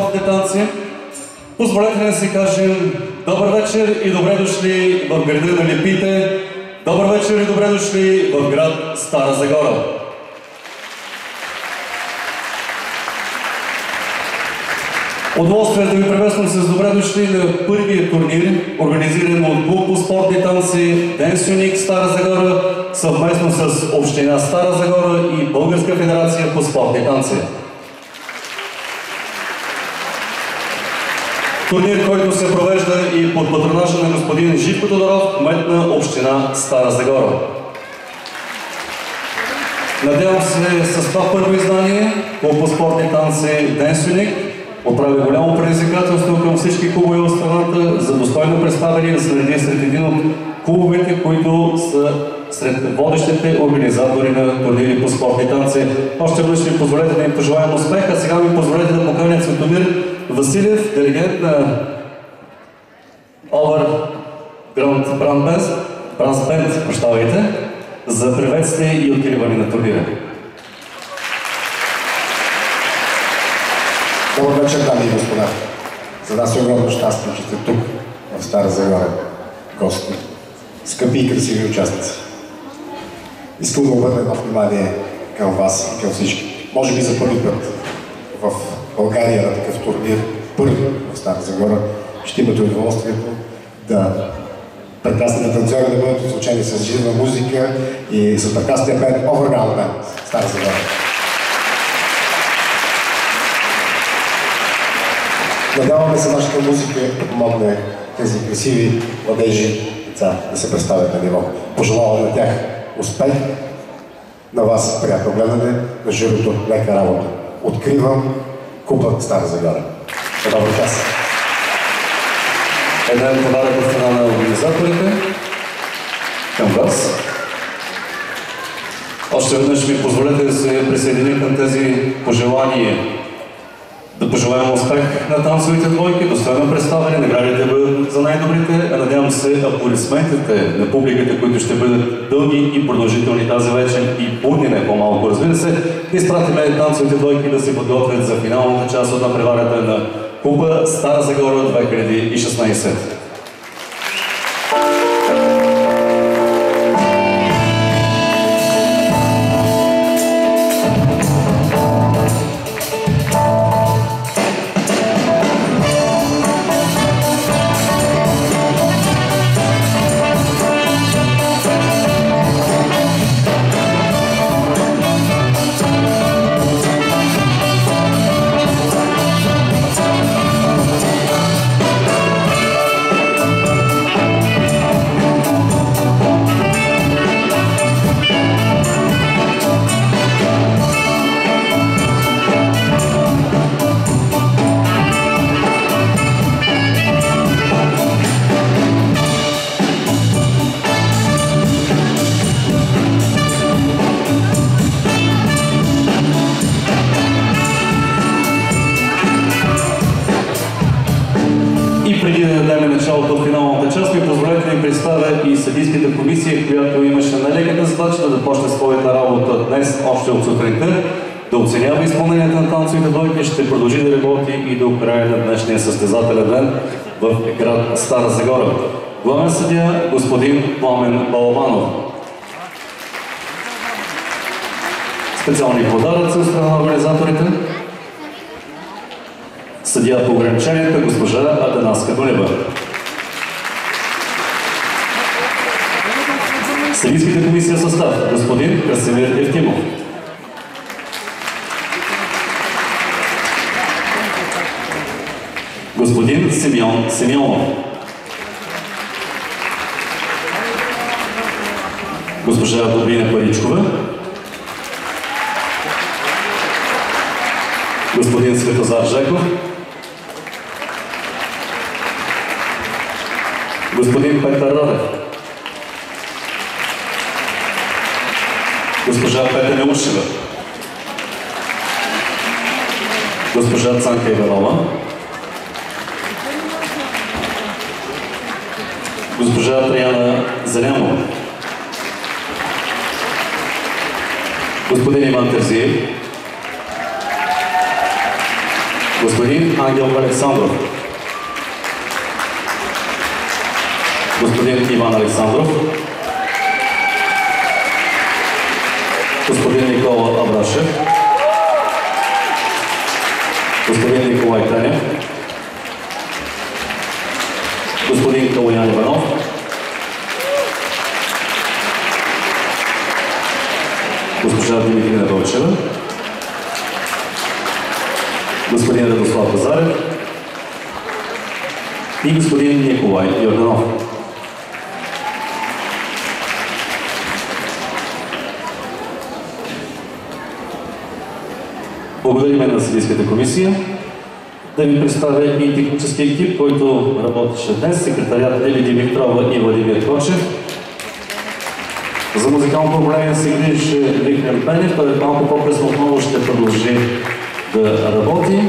спортните танци. Позволете да си кажем добър вечер и добре дошли в града на лепите. Добър вечер и добре дошли в град Стара Загора. Удоволствие да ви приветствам с добре дошли на първия турнир, организиран от Клуб по спортни танци Денс Юник Стара Загора, съвместно с Община Стара Загора и Българска федерация по спортни танци. Турнир, който се провежда и под патронажа на господин Живко Тодоров, кмет на Община Стара Загора. Надявам се с това първо издание Клуб по спортни танци Денс Юник отправя голямо предизвикателство към всички клубове в страната за достойно представяне да се нареди сред един от клубовете, които са сред водещите организатори на турнири по спортни танци. Още веднъж ми позволете да им пожелаем успех, а сега ми позволете да поканя Цветомир Василев, диригент на Overground Brass Band, за приветствие и откриване на турнира. Добър вечер, дами и господа. За нас е огромно щастие, че сте тук, в Стара Загора, гости, скъпи и красиви участници. Искам да обърна едно внимание към вас и към всички. Може би за първи път в България на такъв турнир, първи в Стара Загора, ще имате удоволствието да прекрасните танцори да бъдат озвучени с жива музика и с прекрасния бенд Overground Band Стара Загора. Надяваме се нашата музика да помогне тези красиви младежи деца да се представят на ниво. Пожелавам на тях успех, на вас приятно гледане, на журито лека работа. Откривам Купа Стара Загора. Добър час! Един подарък от страна на организаторите към вас. Още веднъж ми позволете да се присъединя към тези пожелания. Да пожелаем успех на танцовите двойки, достойно представяне, наградите да бъдат за най-добрите, а надявам се аплодисментите на публиката, които ще бъдат дълги и продължителни тази вечер и будни не по-малко, разбира се, да изпратиме танцовите двойки да се подготвят за финалната част от надпреварата на Купа Стара Загора 2016. Съдийската комисия, която имаше нелеката задача да почне своята работа днес, още от сутринта, да оценява изпълнението на танцовите двойки, ще продължи да работи и до края на днешния състезателен ден в град Стара Загора. Главен съдия господин Пламен Балабанов. Специални подаръци от страна на организаторите. Съдия по ограниченията госпожа Атанаска Дунева. Съдийската комисия състав господин Красимир Евтимов. Господин Симеон Симеонов. Госпожа Добрина Паричкова. Господин Светозар Жеков. Господин Петър Радев. Госпожа Петя Милушева. Госпожа Цанка Иванова. Госпожа Траяна Зелянова. Господин Иван Терзиев. Господин Ангел Александров. Господин Иван Александров. Господин Никола Абрашев. Господин Николай Танев. Господин Калоян Иванов. Госпожа Димитрина Дойчева. Господин Радослав Базарев и господин Николай Йорданов. Благодарим на Съдийската комисия. Да ви представя и технически екип, който работеше днес. Секретарят Лили Димитрова и Владимир Кочев. За музикално управление се грижи Виктор Бенев, той малко по-късно отново ще продължи да работи.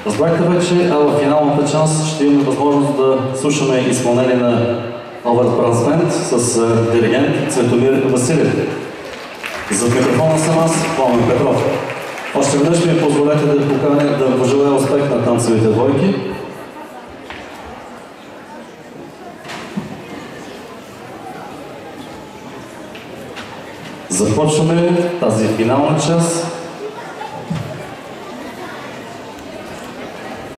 Разбрахте вече, а в финалната част ще имаме възможност да слушаме изпълнение на Овърт Брансбенд с диригент Цветомир Василев. За микрофона съм аз, Пламен Петров. Още веднъж ми позволете да поканя да пожелая успех на танцовите двойки. Започваме тази финална част